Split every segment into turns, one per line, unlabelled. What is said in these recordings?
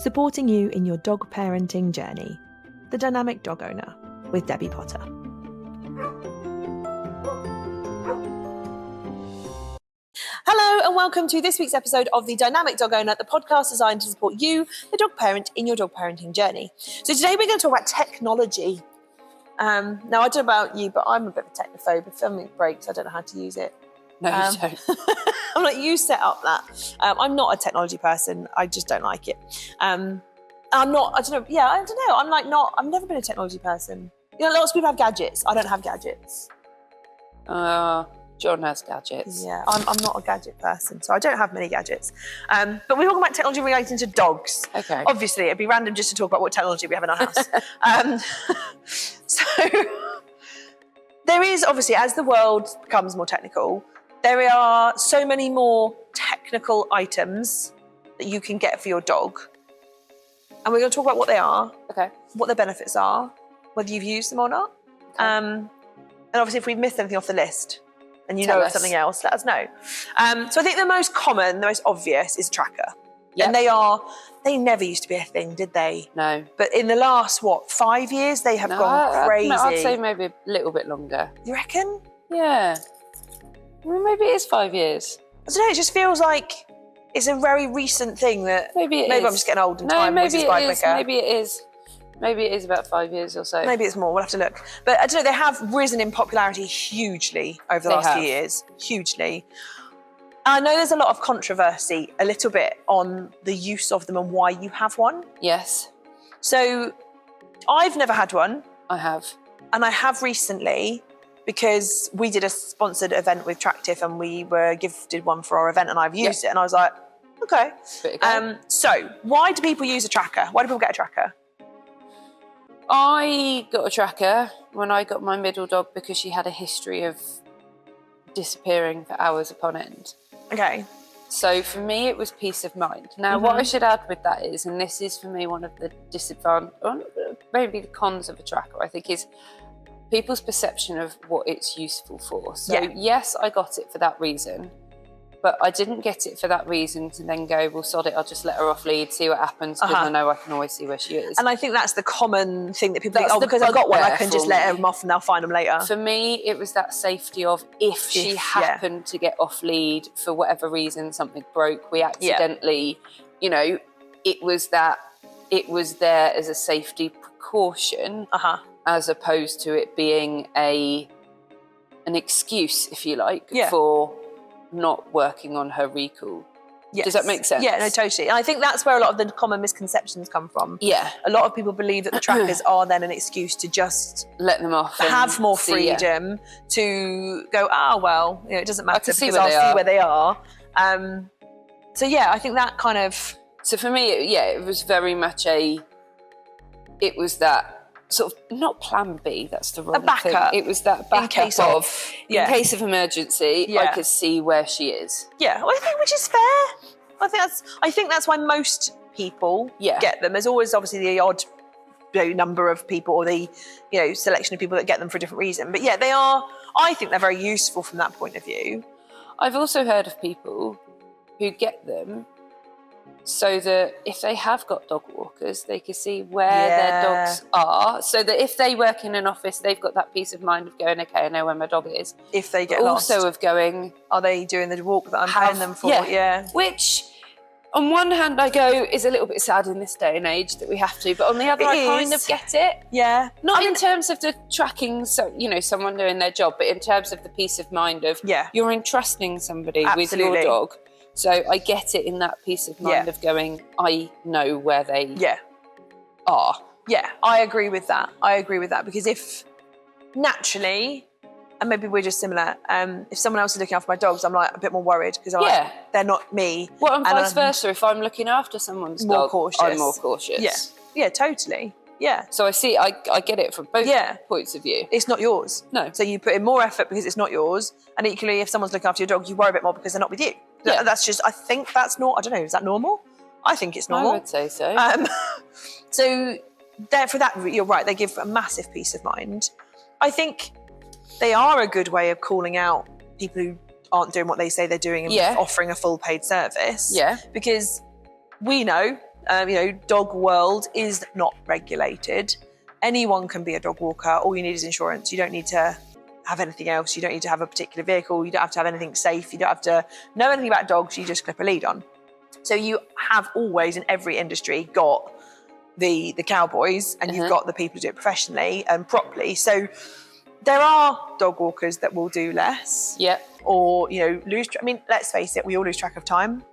supporting you in your dog parenting journey. The Dynamic Dog Owner with Debbie Potter. Hello and welcome to this week's episode of The Dynamic Dog Owner, the podcast designed to support you, the dog parent, in your dog parenting journey. So today we're going to talk about technology. Now, I don't know about you, but I'm a bit of a technophobe. If something breaks, I don't know how to use it.
No, you don't.
I'm like, you set up that. I'm not a technology person. I just don't like it. I'm not, I don't know. Yeah, I don't know. I'm like not, I've never been a technology person. You know, lots of people have gadgets. I don't have gadgets.
John has gadgets.
Yeah, I'm not a gadget person, so I don't have many gadgets. But we're talking about technology relating to dogs.
Okay.
Obviously, it'd be random just to talk about what technology we have in our house. So there is, obviously, as the world becomes more technical, there are so many more technical items that you can get for your dog. And we're going to talk about what they are,
Okay.
what their benefits are, whether you've used them or not.
Okay.
And obviously, if we've missed anything off the list and you
Tell
know of
us.
something else, let us know. So I think the most common, the most obvious is a tracker.
Yep.
And they never used to be a thing, did they?
No.
But in the last, 5 years, they have gone crazy.
I'd say maybe a little bit longer.
You reckon?
Yeah. Well, maybe it is 5 years.
I don't know, it just feels like it's a very recent thing that
Maybe
I'm just getting old and time whizzes by quicker.
Maybe it is. Maybe it is about 5 years or so.
Maybe it's more, we'll have to look. But I don't know, they have risen in popularity hugely over the last few years. Hugely. I know there's a lot of controversy, a little bit, on the use of them and why you have one.
Yes,
So I've never had one,
I have.
and I have recently because we did a sponsored event with Tractive and we were gifted one for our event and I've used it and I was like, okay.
Bit ago.
So why do people use a tracker? Why do people get a tracker?
I got a tracker when I got my middle dog because she had a history of disappearing for hours upon end.
Okay.
So for me, it was peace of mind. Now, what I should add with that is, and this is for me one of the maybe the cons of a tracker, I think, is people's perception of what it's useful for. So yes, I got it for that reason, but I didn't get it for that reason to then go, well, sod it, I'll just let her off lead, see what happens, because I know I can always see where she is.
And I think that's the common thing that people
That's
think,
the
because I've got one, I can
bugbear
just
for
let
me.
them off and they'll find them later.
For me, it was that safety of if she happened to get off lead for whatever reason, something broke, we accidentally, it was there as a safety precaution, as opposed to it being an excuse, if you like, for not working on her recall.
Yes.
Does that make sense?
Yeah, no, totally. And I think that's where a lot of the common misconceptions come from.
Yeah.
A lot of people believe that the trackers are then an excuse to just
let them off,
have more
see,
freedom to go, it doesn't matter because
see
I'll see where they are. So yeah, I think that kind of...
So for me, it was very much it was that sort of, not plan B, that's the wrong
backup.
thing. It was that backup
in case
of emergency, I could see where she is.
Yeah, well, I think which is fair. I think that's why most people get them. There's always obviously the odd number of people or the selection of people that get them for a different reason. But yeah, I think they're very useful from that point of view.
I've also heard of people who get them so that if they have got dog walkers, they can see where their dogs are. So that if they work in an office, they've got that peace of mind of going, okay, I know where my dog is.
If they get lost.
Also of going,
are they doing the walk that I'm paying them for? Yeah.
Which, on one hand, I go, is a little bit sad in this day and age that we have to. But on the other, I kind of get it.
Yeah.
Not in terms of the tracking, someone doing their job, but in terms of the peace of mind of you're entrusting somebody with your dog. So I get it in that peace of mind of going, I know where they are.
Yeah, I agree with that. Because if naturally, and maybe we're just similar, if someone else is looking after my dogs, I'm like a bit more worried because I'm like, they're not me.
Well, and vice versa. If I'm looking after someone's dog, I'm more cautious.
Yeah, totally. Yeah.
So I get it from both points of view.
It's not yours.
No.
So you put in more effort because it's not yours. And equally, if someone's looking after your dog, you worry a bit more because they're not with you. Yeah. That's just, I think that's not, I don't know, is that normal? I think it's normal.
I would say so.
So for that, you're right, they give a massive peace of mind. I think they are a good way of calling out people who aren't doing what they say they're doing and offering a full paid service.
Yeah.
Because we know Dog world is not regulated. Anyone can be a dog walker. All you need is insurance. You don't need to have anything else. You don't need to have a particular vehicle. You don't have to have anything safe. You don't have to know anything about dogs. You just clip a lead on. So you have always, in every industry, got the cowboys, and you've got the people who do it professionally and properly. So there are dog walkers that will do less. Or, lose. Let's face it, we all lose track of time.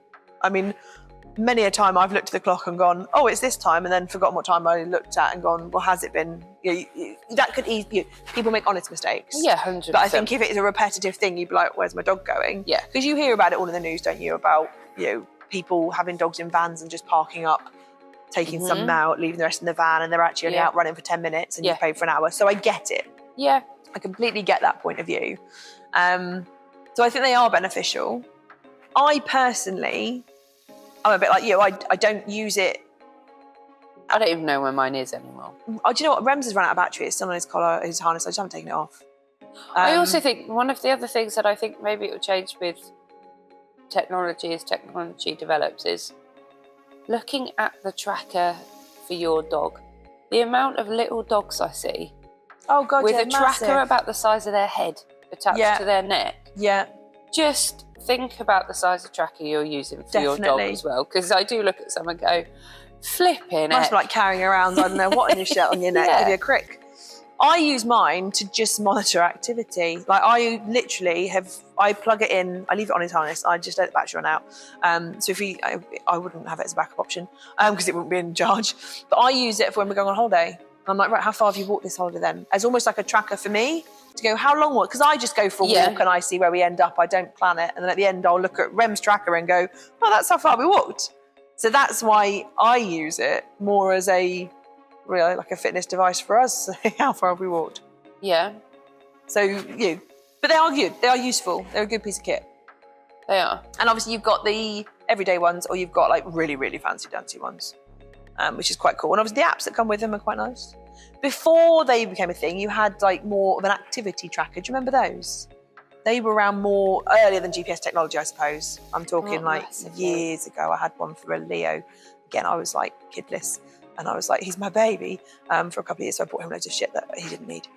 Many a time I've looked at the clock and gone, oh, it's this time, and then forgotten what time I looked at and gone, well, has it been? That could easily, people make honest mistakes.
Yeah, 100%.
But I think if it is a repetitive thing, you'd be like, where's my dog going?
Yeah.
Because you hear about it all in the news, don't you? About, people having dogs in vans and just parking up, taking some out, leaving the rest in the van, and they're actually only out running for 10 minutes and you pay for an hour. So I get it.
Yeah.
I completely get that point of view. So I think they are beneficial. I personally, I'm a bit like you. I don't use it.
I don't even know where mine is anymore.
Oh, do you know what? Rems has run out of battery. It's still on his collar, his harness. I just haven't taken it off.
I also think one of the other things that I think maybe it will change with technology as technology develops is looking at the tracker for your dog. The amount of little dogs I see with a tracker about the size of their head attached to their neck.
Yeah.
Just think about the size of tracker you're using for your dog as well. Because I do look at some and go, flipping
Must be like carrying around, I don't know what, in your shirt on your neck, give you a crick. I use mine to just monitor activity. Like I literally I plug it in, I leave it on his harness, I just let the battery run out. So if I wouldn't have it as a backup option because it wouldn't be in charge. But I use it for when we're going on holiday. I'm like, right, how far have you walked this holiday then? As almost like a tracker for me to go, how long? Because I just go for a walk and I see where we end up. I don't plan it. And then at the end, I'll look at Rem's tracker and go, oh, that's how far we walked. So that's why I use it more as like a fitness device for us. How far have we walked?
Yeah.
So, but they are good. They are useful. They're a good piece of kit.
They are.
And obviously you've got the everyday ones, or you've got like really, really fancy dancy ones, which is quite cool. And obviously the apps that come with them are quite nice. Before they became a thing, you had like more of an activity tracker. Do you remember those? They were around more earlier than GPS technology, I suppose. I'm talking years ago. I had one for a Leo. Again, I was like kidless. And I was like, he's my baby for a couple of years. So I bought him loads of shit that he didn't need.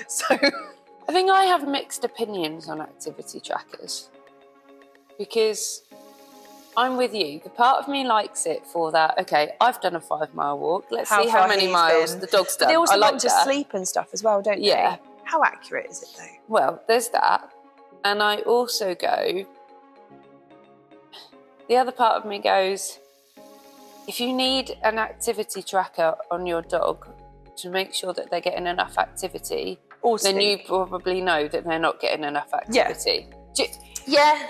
So
I think I have mixed opinions on activity trackers because I'm with you. The part of me likes it for that. Okay, I've done a 5-mile walk. Let's see how many miles the dog's done.
But they also
like
want to sleep and stuff as well, don't they?
Yeah.
How accurate is it though?
Well, there's that. And I also go, the other part of me goes, if you need an activity tracker on your dog to make sure that they're getting enough activity, then you probably know that they're not getting enough activity.
Yeah.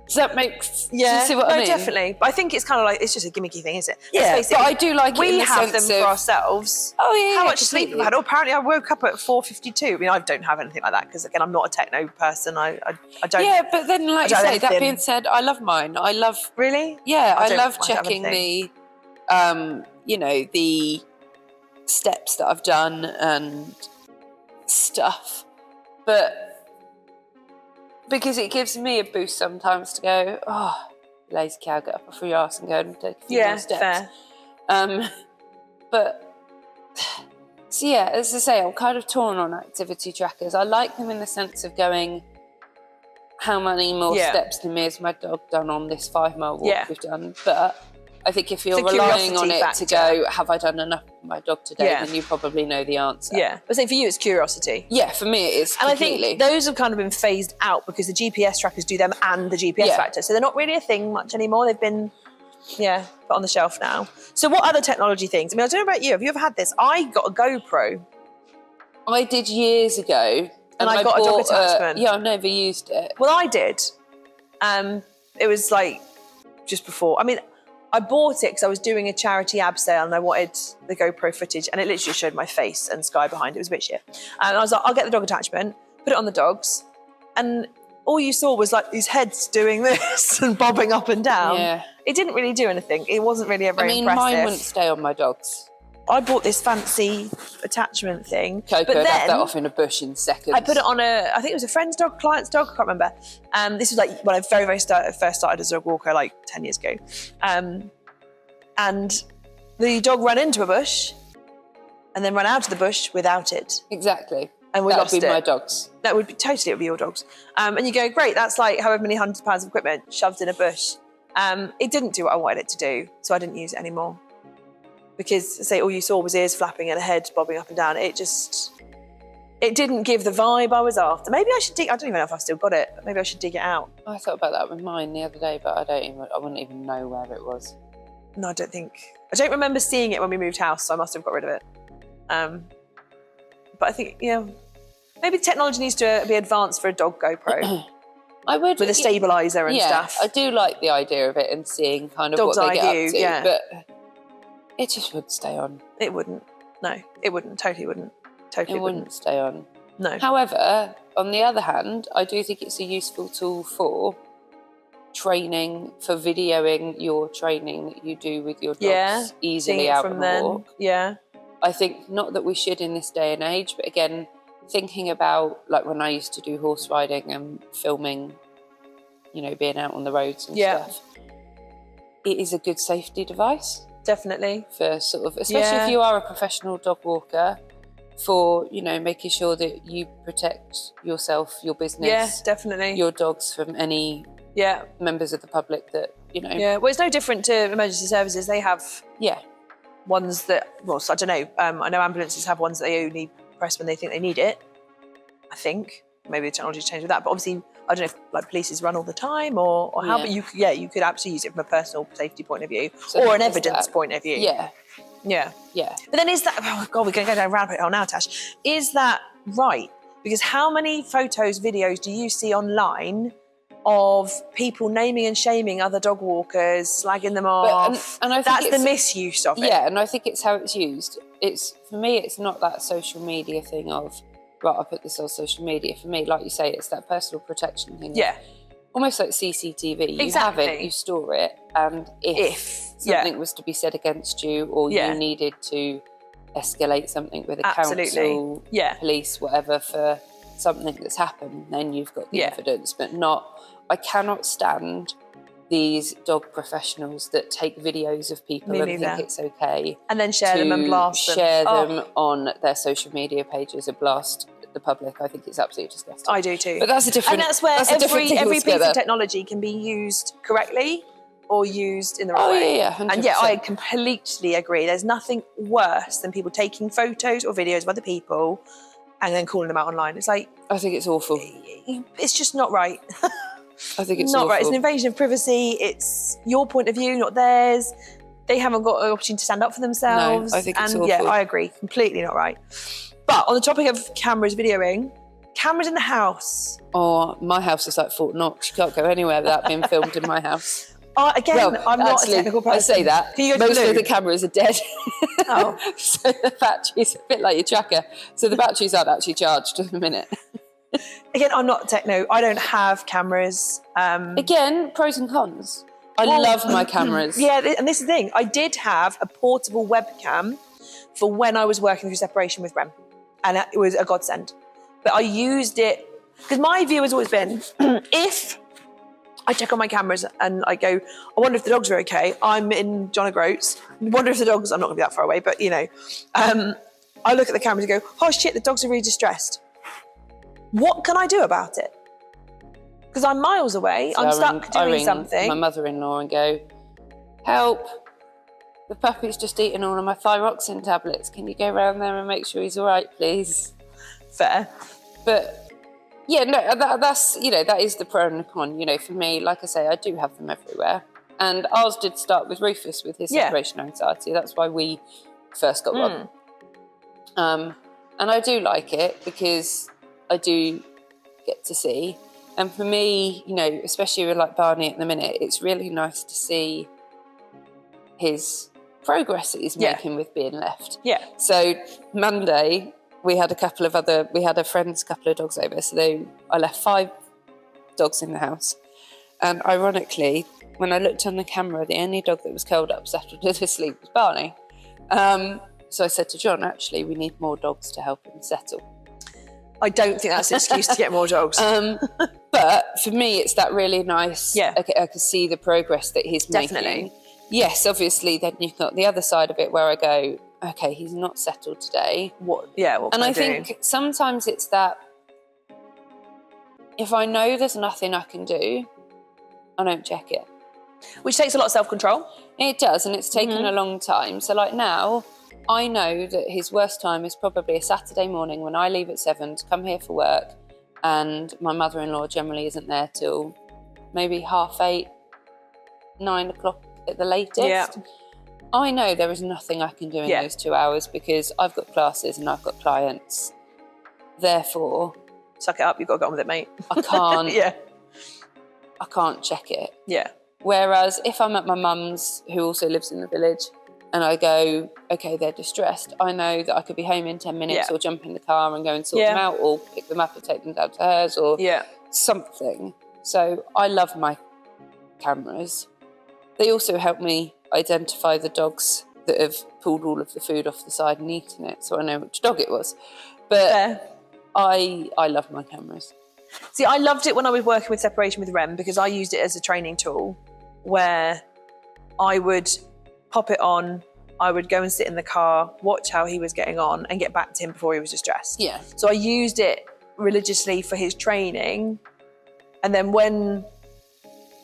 Does that make sense?
Yeah.
Do you see what I mean?
Definitely. But I think it's kind of like, it's just a gimmicky thing, isn't it?
Yeah, but I do like
we
it in the
have
sense
them
of,
for ourselves.
Oh, yeah.
How much sleep have I had? Oh, apparently I woke up at 4:52. I don't have anything like that because, again, I'm not a techno person. I don't.
Yeah, but then, like you say, that being said, I love mine. I love...
Really?
Yeah, I love checking the, the steps that I've done and stuff. But... because it gives me a boost sometimes to go, oh, lazy cow, get up off your arse and go and take a few more steps. Fair. But, so yeah, as I say, I'm kind of torn on activity trackers. I like them in the sense of going, how many more steps than me has my dog done on this 5-mile walk we've done? But I think if you're relying on it to go, have I done enough for my dog today, then you probably know the answer.
Yeah. But say for you, it's curiosity.
Yeah, for me it is completely.
And I think those have kind of been phased out because the GPS trackers do them and the GPS factor. So they're not really a thing much anymore. They've been, put on the shelf now. So what other technology things? I mean, I don't know about you. Have you ever had this? I got a GoPro.
I did years ago.
And I got a dog attachment.
I've never used it.
Well, I did. It was like just before. I mean, I bought it because I was doing a charity ab sale and I wanted the GoPro footage, and it literally showed my face and sky behind. It was a bit shit. And I was like, I'll get the dog attachment, put it on the dogs, and all you saw was like these heads doing this and bobbing up and down.
Yeah.
It didn't really do anything. It wasn't really a very impressive.
Mine wouldn't stay on my dogs.
I bought this fancy attachment thing.
Coco would have that off in a bush in seconds.
I put it on I think it was a friend's dog, client's dog, I can't remember. This was like when I first started as a dog walker, like 10 years ago. And the dog ran into a bush and then ran out of the bush without it.
Exactly.
And we lost it.
That would be my dogs.
That would be, totally, it would be your dogs. And you go, great, that's like however many hundreds of pounds of equipment shoved in a bush. It didn't do what I wanted it to do, so I didn't use it anymore. Because, say, all you saw was ears flapping and a head bobbing up and down. It didn't give the vibe I was after. Maybe I should dig, I don't even know if I've still got it, but maybe I should dig it out.
I thought about that with mine the other day, but I wouldn't even know where it was.
No, I don't remember seeing it when we moved house, so I must have got rid of it. But I think, maybe technology needs to be advanced for a dog GoPro.
I would.
With a stabiliser and stuff.
I do like the idea of it and seeing kind of Dog's what they get up to, but it just wouldn't stay on.
It wouldn't. No, it wouldn't. Totally wouldn't. Totally
wouldn't stay on.
No.
However, on the other hand, I do think it's a useful tool for training, for videoing your training that you do with your dogs easily out on a walk.
Yeah.
I think not that we should in this day and age, but again, thinking about like when I used to do horse riding and filming, being out on the roads and stuff, it is a good safety device.
Definitely.
For sort of, especially if you are a professional dog walker, for, making sure that you protect yourself, your business,
definitely,
your dogs from any members of the public that,
Yeah, well, it's no different to emergency services. They have ones that, well, I don't know. I know ambulances have ones that they only press when they think they need it. I think maybe the technology's changed with that, but obviously I don't know if like police run all the time or how. But you could absolutely use it from a personal safety point of view or an evidence point of view. Yeah. But then is that? Oh God, we're going to go down a rabbit hole now, Tash. Is that right? Because how many photos, videos do you see online of people naming and shaming other dog walkers, slagging them off? And I think that's the misuse of it.
Yeah, and I think it's how it's used. For me, it's not that social media thing of, right, I put this on social media. For me, like you say, it's that personal protection thing.
Yeah.
Almost like CCTV. You have it, you store it, and if something was to be said against you or you needed to escalate something with a council, police, whatever, for something that's happened, then you've got the evidence. But I cannot stand these dog professionals that take videos of people and think it's okay.
And then share them and blast them.
Share them on their social media pages and blast the public. I think it's absolutely disgusting.
I do too.
But that's a different.
And that's where every piece of technology can be used correctly or used in the right way.
100%.
And I completely agree. There's nothing worse than people taking photos or videos of other people and then calling them out online. It's like,
I think it's awful.
It's just not right.
I think it's
not
awful.
right. It's an invasion of privacy. It's your point of view, not theirs. They haven't got an opportunity to stand up for themselves.
No, I think it's awful.
Yeah, I agree. Completely not right. But on the topic of cameras videoing, cameras in the house.
Oh, my house is like Fort Knox. You can't go anywhere without being filmed in my house.
I'm not a technical person.
I say that. Most of the cameras are dead.
Oh.
So the batteries, a bit like your tracker. So the batteries aren't actually charged in a minute.
Again, I'm not techno. I don't have cameras.
Again, pros and cons. I love my cameras.
Yeah, and this is the thing. I did have a portable webcam for when I was working through separation with Rem. And it was a godsend. But I used it, because my view has always been, if I check on my cameras and I go, I wonder if the dogs are okay. I'm in John O'Groats. I wonder if the dogs, I'm not going to be that far away, but I look at the cameras and go, oh shit, the dogs are really distressed. What can I do about it? Because I'm miles away, so I'm stuck doing something.
My mother-in-law and go, help, the puppy's just eaten all of my thyroxine tablets. Can you go around there and make sure he's all right, please?
Fair.
But yeah, no, that's, that is the pro and the con. For me, like I say, I do have them everywhere. And ours did start with Rufus with his separation anxiety. That's why we first got one. And I do like it because I do get to see. And for me, especially with like Barney at the minute, it's really nice to see his progress that he's making with being left.
Yeah.
So Monday, we had a friend's couple of dogs over. So I left 5 dogs in the house. And ironically, when I looked on the camera, the only dog that was curled up, settled to sleep was Barney. So I said to John, actually, we need more dogs to help him settle.
I don't think that's an excuse to get more dogs.
But for me, it's that really nice,
Yeah.
I can see the progress that he's
Definitely.
making. Yes, obviously, then you've got the other side of it where I go, okay, he's not settled today.
What can I do?
think sometimes it's that if I know there's nothing I can do, I don't check it.
Which takes a lot of self-control.
It does, and it's taken a long time. So like now, I know that his worst time is probably a Saturday morning when I leave at 7 to come here for work, and my mother-in-law generally isn't there till maybe 8:30, 9 o'clock at the latest.
Yeah.
I know there is nothing I can do in those 2 hours because I've got classes and I've got clients. Therefore,
suck it up, you've got to get on with it, mate.
I can't.
Yeah.
I can't check it.
Yeah.
Whereas if I'm at my mum's, who also lives in the village, and I go, okay, they're distressed, I know that I could be home in 10 minutes or jump in the car and go and sort them out, or pick them up and take them down to hers, or something. So I love my cameras. They also help me identify the dogs that have pulled all of the food off the side and eaten it, so I know which dog it was. But I love my cameras.
See, I loved it when I was working with separation with Rem because I used it as a training tool where I would pop it on, I would go and sit in the car, watch how he was getting on and get back to him before he was distressed.
Yeah.
So I used it religiously for his training. And then when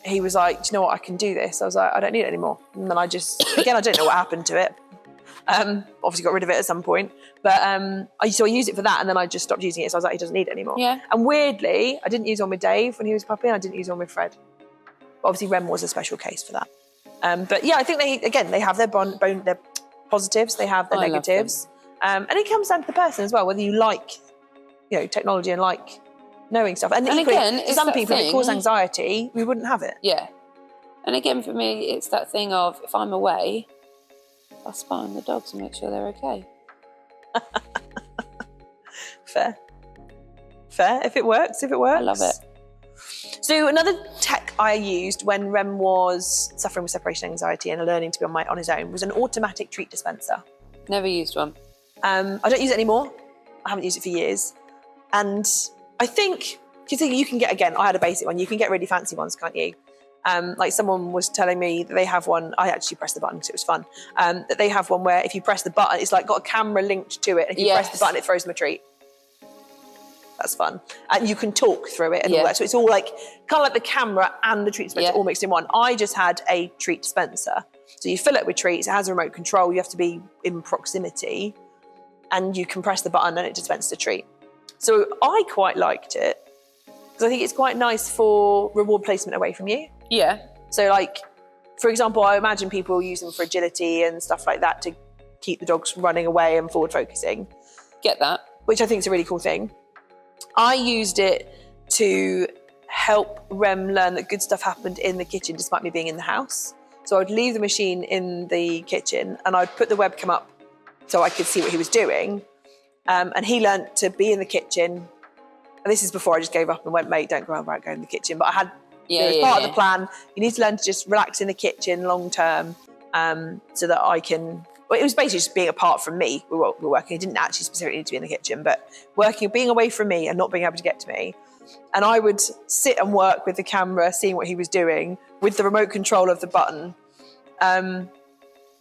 he was like, do you know what, I can do this, I was like, I don't need it anymore. And then I just, again, I don't know what happened to it. Obviously got rid of it at some point. But I used it for that and then I just stopped using it. So I was like, he doesn't need it anymore.
Yeah.
And weirdly, I didn't use one with Dave when he was a puppy and I didn't use one with Fred. But obviously Rem was a special case for that. But yeah, I think they have their their positives, they have their negatives. And it comes down to the person as well, whether you like, technology and like knowing stuff. And equally,
again,
for some people, if it causes anxiety, we wouldn't have it.
Yeah. And again, for me, it's that thing of if I'm away, I spy on the dogs and make sure they're okay.
Fair. If it works.
I love it.
So another tech I used when Rem was suffering with separation anxiety and learning to be on his own was an automatic treat dispenser.
Never used one.
I don't use it anymore. I haven't used it for years. And I think, because you can get, again, I had a basic one. You can get really fancy ones, can't you? Like someone was telling me that they have one, I actually pressed the button because it was fun, that they have one where if you press the button, it's like got a camera linked to it. And if you press the button, it throws them a treat. That's fun. And you can talk through it and all that. So it's all like, kind of like the camera and the treat dispenser all mixed in one. I just had a treat dispenser. So you fill it with treats, it has a remote control, you have to be in proximity and you can press the button and it dispenses a treat. So I quite liked it because I think it's quite nice for reward placement away from you.
Yeah.
So like, for example, I imagine people use them for agility and stuff like that to keep the dogs running away and forward focusing.
Get that.
Which I think is a really cool thing. I used it to help Rem learn that good stuff happened in the kitchen despite me being in the house. So I'd leave the machine in the kitchen and I'd put the webcam up so I could see what he was doing. And he learned to be in the kitchen. And this is before I just gave up and went, mate, don't go in the kitchen. But I had, as part of the plan, you need to learn to just relax in the kitchen long term so that I can... Well, it was basically just being apart from me. We were working. It didn't actually specifically need to be in the kitchen, but being away from me and not being able to get to me. And I would sit and work with the camera, seeing what he was doing with the remote control of the button. And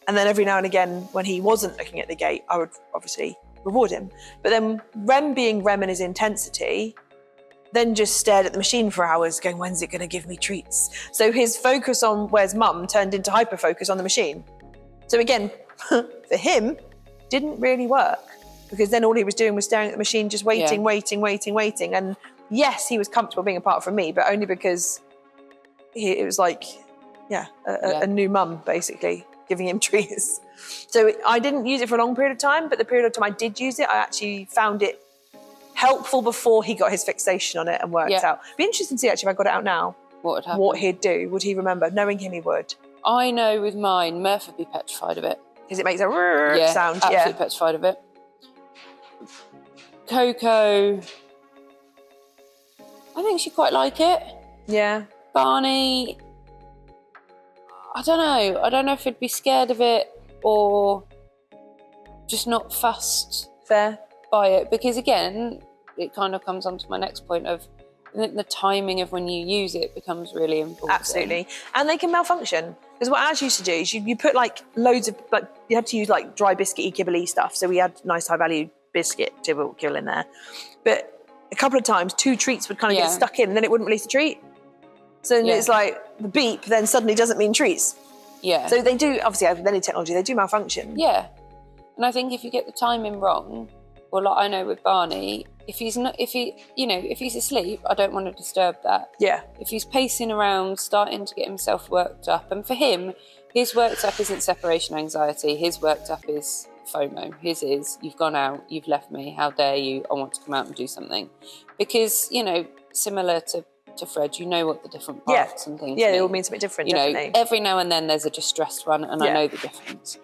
then every now and again, when he wasn't looking at the gate, I would obviously reward him. But then Rem being Rem in his intensity, then just stared at the machine for hours going, when's it going to give me treats? So his focus on where's mum turned into hyper-focus on the machine. So again, for him, didn't really work because then all he was doing was staring at the machine, just waiting. And yes, he was comfortable being apart from me, but only because it was like, a new mum, basically, giving him treats. So I didn't use it for a long period of time, but the period of time I did use it, I actually found it helpful before he got his fixation on it and worked out. It'd be interesting to see, actually, if I got it out now,
what would happen?
What he'd do. Would he remember? Knowing him, he would.
I know with mine, Murph would be petrified of it.
Because it makes a sound.
Absolutely petrified of it. Coco, I think she'd quite like it.
Yeah.
Barney, I don't know. I don't know if he'd be scared of it or just not fussed
Fair.
by it. Because again, it kind of comes on to my next point of, I think the timing of when you use it becomes really important.
Absolutely. And they can malfunction. Because what Ash used to do is you put like loads of, like, you had to use like dry biscuity kibble stuff. So we had nice high value biscuit kibble in there. But a couple of times 2 treats would kind of get stuck in and then it wouldn't release the treat. So it's like the beep then suddenly doesn't mean treats.
Yeah.
So they do, obviously with any technology, they do malfunction.
Yeah. And I think if you get the timing wrong, or like I know with Barney, if he's asleep, I don't want to disturb that.
Yeah.
If he's pacing around, starting to get himself worked up, and for him, his worked up isn't separation anxiety, his worked up is FOMO. His is, you've gone out, you've left me, how dare you, I want to come out and do something. Because, similar to Fred, you know what the different parts and things mean.
They all mean something different, definitely.
Every now and then there's a distressed one, and I know the difference.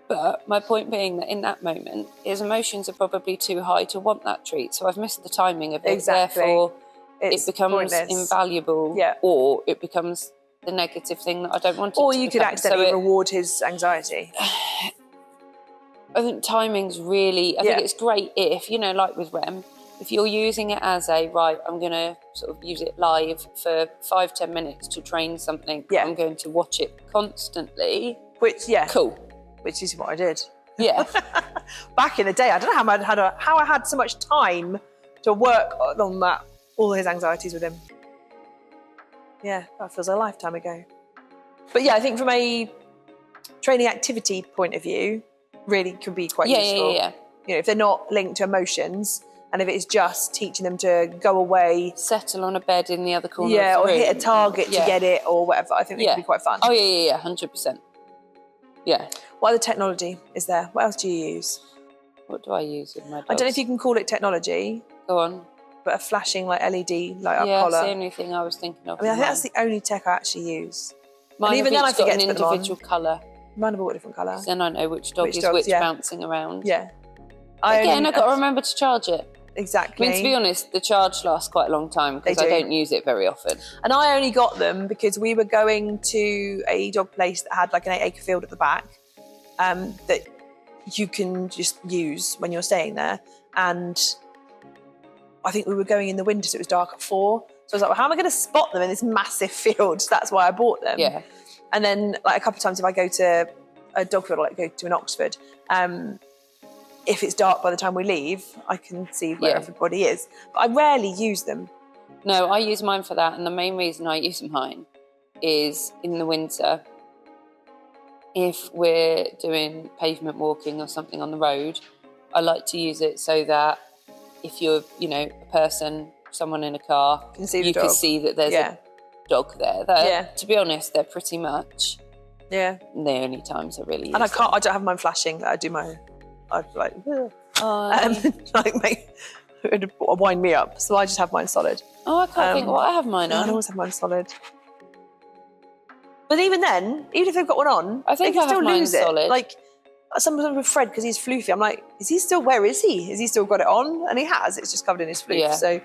But my point being that in that moment, his emotions are probably too high to want that treat. So I've missed the timing of it.
Exactly.
Therefore,
it
becomes
pointless.
Invaluable, or it becomes the negative thing that I don't want it
or
to
you
become.
could accidentally reward his anxiety.
I think timing's really, I think it's great if, like with Rem, if you're using it as I'm going to sort of use it live for 5-10 minutes to train something. I'm going to watch it constantly. Cool.
Which is what I did.
Yeah.
Back in the day, I don't know how I had so much time to work on that, all his anxieties with him. Yeah, that feels a lifetime ago. But yeah, I think from a training activity point of view, really can be quite useful.
Yeah.
If they're not linked to emotions, and if it's just teaching them to go away,
settle on a bed in the other corner of the
or
room.
hit a target to get it or whatever, I think it can be quite fun.
Oh yeah, 100%. Yeah.
What other technology is there? What else do you use?
What do I use with my dogs?
I don't know if you can call it technology.
Go on.
But a flashing like LED light up collar.
Yeah, that's the only thing I was thinking of.
I think that's the only tech I actually use.
Mine
and even then I forget
an
to put them on.
individual colour.
Mine have all got different colour.
Then I know which dog is which bouncing around.
Yeah.
I've got to remember to charge it.
Exactly.
I mean, to be honest, the charge lasts quite a long time because I don't use it very often.
And I only got them because we were going to a dog place that had like an 8-acre field at the back that you can just use when you're staying there. And I think we were going in the winter, so it was dark at 4. So I was like, well, how am I going to spot them in this massive field? So that's why I bought them.
Yeah.
And then like a couple of times if I go to a dog field or like go to an Oxford, if it's dark by the time we leave, I can see where everybody is. But I rarely use them.
No, I use mine for that. And the main reason I use mine is in the winter, if we're doing pavement walking or something on the road, I like to use it so that if you're, a person, someone in a car, you can see that there's a dog there. To be honest, they're pretty much the only times I really use them.
I don't have mine flashing. I do my... I'd like, it would wind me up. So I just have mine solid.
Oh, I can't think what I have mine on.
I always have mine solid. But even then, even if they've got one on,
I think
they can
I have
still
mine
lose it.
solid.
Like sometimes with Fred, because he's floofy, I'm like, where is he? Has he still got it on? And he has. It's just covered in his floof.
Yeah.
So,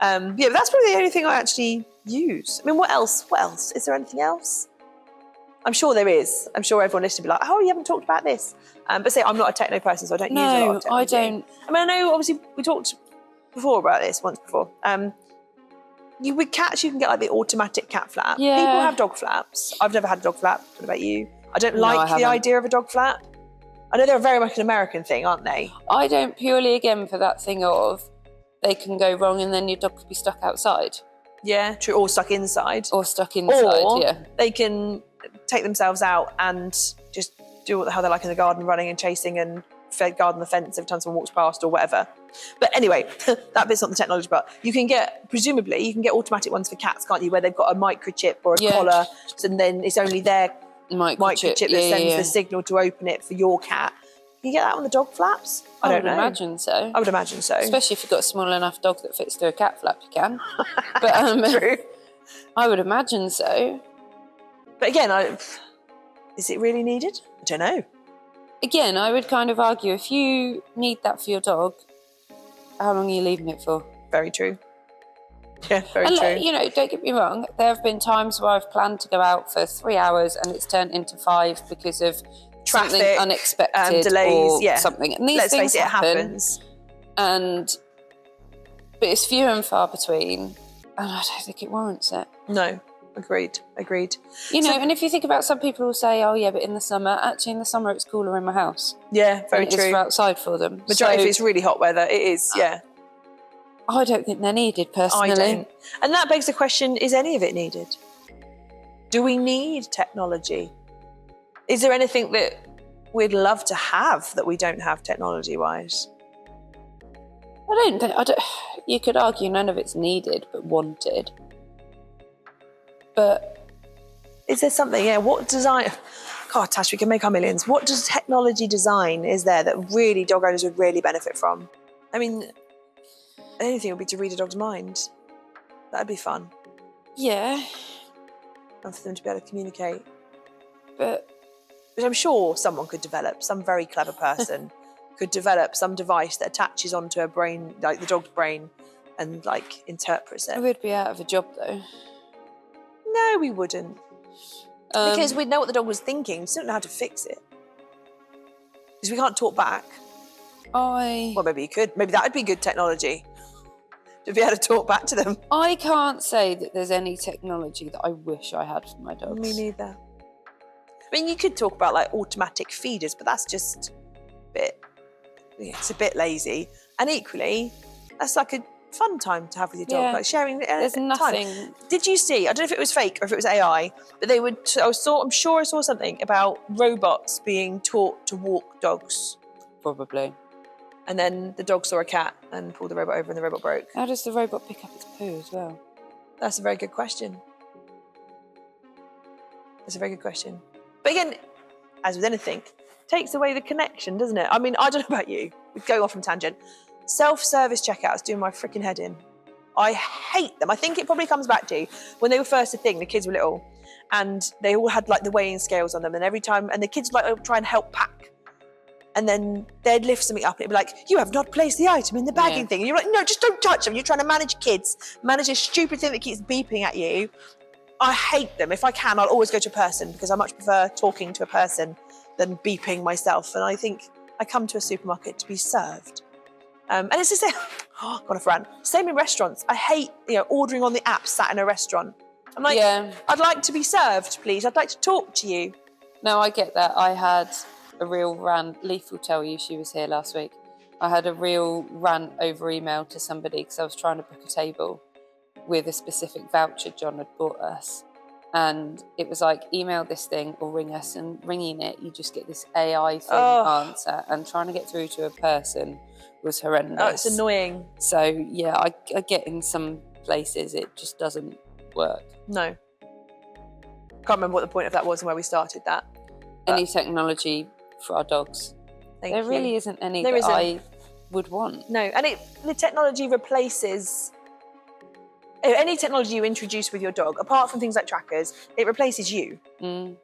but that's probably the only thing I actually use. I mean, what else? Is there anything else? I'm sure there is. I'm sure everyone listening will be like, oh, you haven't talked about this. But say I'm not a techno person, so I don't use a lot of technology.
I don't.
I mean, I know obviously we talked before about this once before. With cats, you can get like the automatic cat flap.
Yeah.
People have dog flaps. I've never had a dog flap. What about you? I don't like the idea of a dog flap. I know they're very much an American thing, aren't they?
I don't, purely again for that thing of they can go wrong and then your dog could be stuck outside.
Yeah, true. Or stuck inside.
Or
they can take themselves out and just do how they're like in the garden, running and chasing and guarding the fence every time someone walks past or whatever. But anyway, that bit's not the technology, but presumably you can get automatic ones for cats, can't you, where they've got a microchip or a collar, and then it's only their microchip that sends the signal to open it for your cat. Can you get that on the dog flaps? I don't know.
I would imagine so.
Especially
if you've got a small enough dog that fits through a cat flap, you can. But
true.
I would imagine so.
But again, is it really needed? I don't know.
Again, I would kind of argue if you need that for your dog, how long are you leaving it for?
Very true. Yeah, very true.
Don't get me wrong. There have been times where I've planned to go out for 3 hours and it's turned into 5 because of
traffic,
something unexpected
delays,
or something. And these
Let's
things
face it,
happen.
it happens.
But it's few and far between, and I don't think it warrants it.
No, agreed.
You know, and if you think about some people who say, oh yeah, but in the summer it's cooler in my house.
Yeah, very
than it
true.
is for outside for them.
Majority if it's really hot weather, it is, yeah.
I don't think they're needed, personally.
I don't. And that begs the question, is any of it needed? Do we need technology? Is there anything that we'd love to have that we don't have technology-wise?
You could argue none of it's needed, but wanted. But
is there something, what design... God, Tash, we can make our millions. What does technology design is there that really dog owners would really benefit from? I mean, anything would be to read a dog's mind. That'd be fun.
Yeah.
And for them to be able to communicate.
But
which I'm sure someone could develop, some very clever person could develop some device that attaches onto a brain, like the dog's brain, and like interprets it.
We'd be out of a job though.
No, we wouldn't. Because we'd know what the dog was thinking, we just don't know how to fix it. Because we can't talk back. Well, maybe you could. Maybe that would be good technology. To be able to talk back to them.
I can't say that there's any technology that I wish I had for my dogs.
Me neither. I mean, you could talk about like automatic feeders, but that's just it's a bit lazy. And equally, that's like a fun time to have with your dog, like sharing
there's nothing.
Time. Did you see, I don't know if it was fake or if it was AI, but I'm sure I saw something about robots being taught to walk dogs.
Probably.
And then the dog saw a cat and pulled the robot over and the robot broke.
How does the robot pick up its poo as well?
That's a very good question. But again, as with anything, takes away the connection, doesn't it? I mean, I don't know about you. We're going off on tangent. Self-service checkouts doing my freaking head in. I hate them. I think it probably comes back to when they were first a thing, the kids were little, and they all had like the weighing scales on them, and every time, and the kids would like try and help pack. And then they'd lift something up and it'd be like, you have not placed the item in the bagging thing. And you're like, no, just don't touch them. You're trying to manage kids, manage a stupid thing that keeps beeping at you. I hate them. If I can, I'll always go to a person because I much prefer talking to a person than beeping myself. And I think I come to a supermarket to be served. And it's the same, gone off rant. Same in restaurants. I hate, ordering on the app sat in a restaurant. I'm like, I'd like to be served, please. I'd like to talk to you.
No, I get that. I had a real rant. Leaf will tell you, she was here last week. I had a real rant over email to somebody because I was trying to book a table with a specific voucher John had bought us. And it was like, email this thing or ring us, and ringing it, you just get this AI thing answer. And trying to get through to a person was horrendous.
Oh, it's annoying.
So, yeah, I get in some places it just doesn't work.
No. Can't remember what the point of that was and where we started that.
Any technology for our dogs. There really isn't any that I would want.
No, and the technology replaces... Any technology you introduce with your dog, apart from things like trackers, it replaces you. And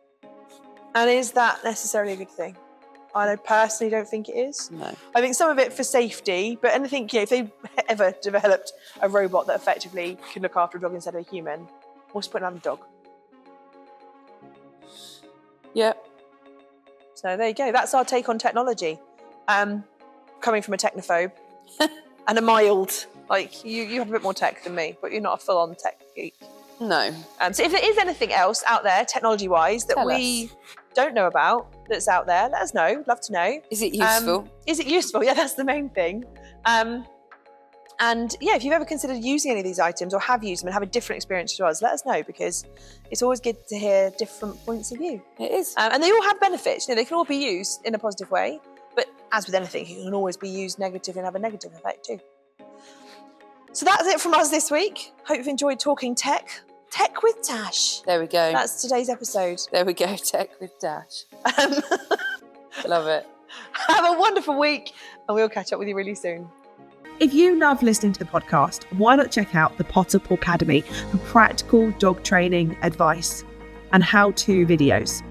is that necessarily a good thing? I personally don't think it is.
No.
I think some of it for safety, but I think if they ever developed a robot that effectively can look after a dog instead of a human, what's the point of having a dog?
Yeah.
So there you go. That's our take on technology. Coming from a technophobe and a mild... Like, you have a bit more tech than me, but you're not a full-on tech geek.
No.
So if there is anything else out there, technology-wise, that we don't know about, that's out there, let us know. Love to know.
Is it useful?
Is it useful? Yeah, that's the main thing. And yeah, if you've ever considered using any of these items or have used them and have a different experience to us, let us know, because it's always good to hear different points of view.
It is.
And they all have benefits. They can all be used in a positive way, but as with anything, it can always be used negatively and have a negative effect too. So that's it from us this week. Hope you've enjoyed talking tech. Tech with Tash.
There we go.
That's today's episode.
There we go, tech with Tash. Love it.
Have a wonderful week, and we'll catch up with you really soon.
If you love listening to the podcast, why not check out the Pawcademy for practical dog training advice and how-to videos.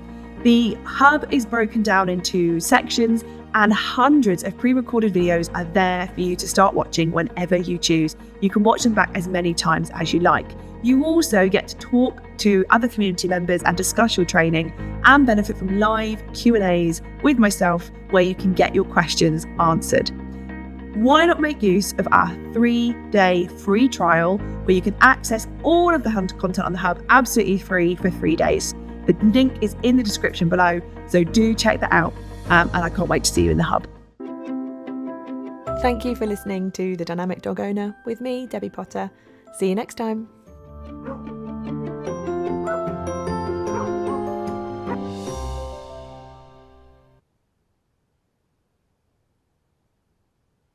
The hub is broken down into sections, and hundreds of pre-recorded videos are there for you to start watching whenever you choose. You can watch them back as many times as you like. You also get to talk to other community members and discuss your training and benefit from live Q&As with myself where you can get your questions answered. Why not make use of our 3-day free trial where you can access all of the content on the Hub absolutely free for 3 days. The link is in the description below, so do check that out. And I can't wait to see you in the Hub.
Thank you for listening to The Dynamic Dog Owner with me, Debbie Potter. See you next time.